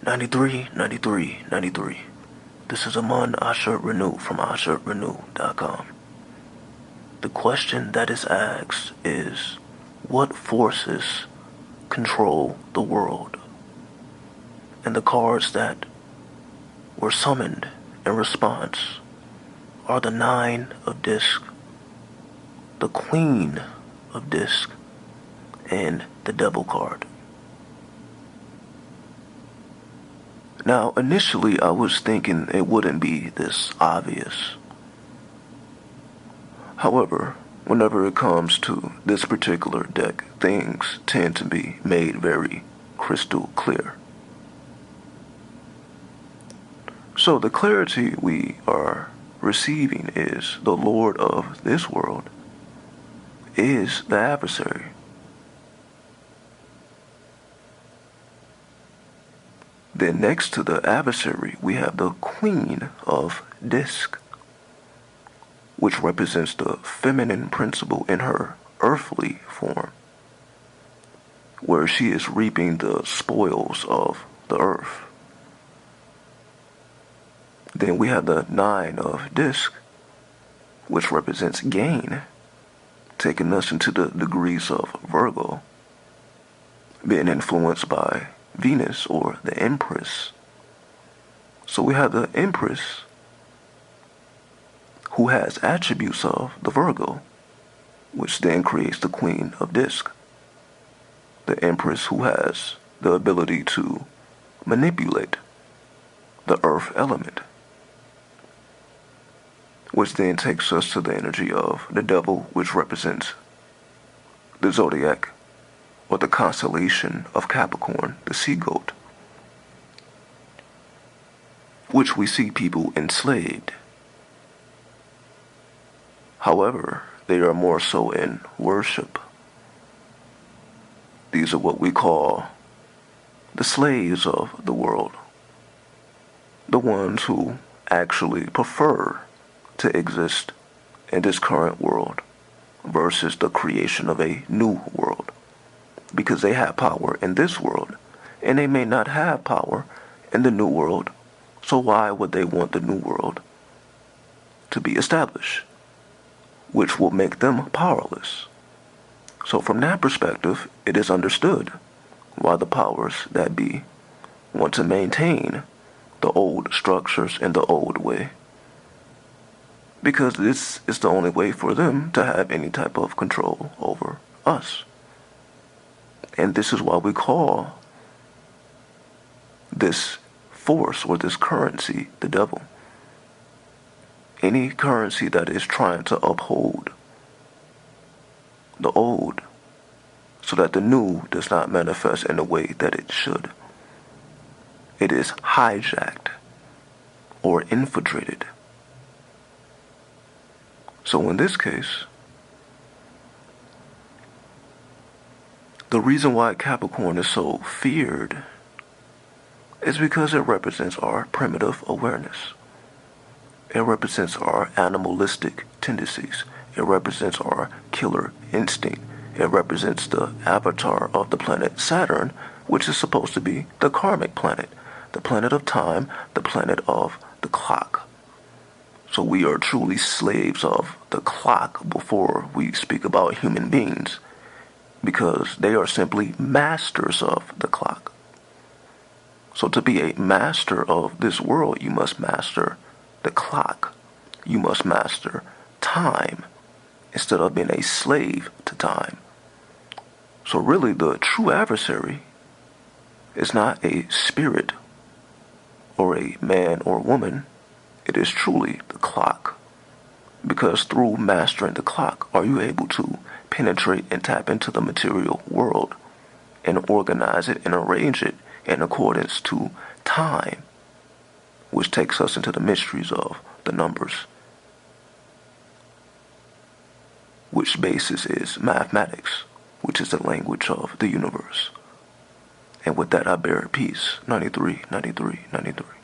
93, 93, 93. This is Aman Asher Renew from AsherRenew.com. The question that is asked is, what forces control the world? And the cards that were summoned in response are the Nine of Disc, the Queen of Disc, and the Devil card. Now, initially I was thinking it wouldn't be this obvious. However, whenever it comes to this particular deck, things tend to be made very crystal clear. So the clarity we are receiving is the Lord of this world is the adversary. Then next to the adversary, we have the Queen of Disc, which represents the feminine principle in her earthly form, where she is reaping the spoils of the earth. Then we have the Nine of Disc, which represents gain, taking us into the degrees of Virgo, being influenced by Venus or the Empress. So we have the Empress, who has attributes of the Virgo, which then creates the Queen of Disc. The Empress, who has the ability to manipulate the earth element, which then takes us to the energy of the Devil, which represents the zodiac or the constellation of Capricorn, the sea goat, which we see people enslaved. However, they are more so in worship. These are what we call the slaves of the world, the ones who actually prefer to exist in this current world versus the creation of a new world, because they have power in this world and they may not have power in the new world. So why would they want the new world to be established, which will make them powerless? So from that perspective, it is understood why the powers that be want to maintain the old structures in the old way, because this is the only way for them to have any type of control over us. And this is why we call this force or this currency the devil. Any currency that is trying to uphold the old so that the new does not manifest in the way that it should, it is hijacked or infiltrated. So in this case, the reason why Capricorn is so feared is because it represents our primitive awareness. It represents our animalistic tendencies. It represents our killer instinct. It represents the avatar of the planet Saturn, which is supposed to be the karmic planet, the planet of time, the planet of the clock. So we are truly slaves of the clock before we speak about human beings, because they are simply masters of the clock. So to be a master of this world, you must master the clock. You must master time instead of being a slave to time. So really the true adversary is not a spirit or a man or woman. It is truly the clock. Because through mastering the clock are you able to penetrate and tap into the material world and organize it and arrange it in accordance to time, which takes us into the mysteries of the numbers, which basis is mathematics, which is the language of the universe. And with that, I bear peace. 93, 93, 93.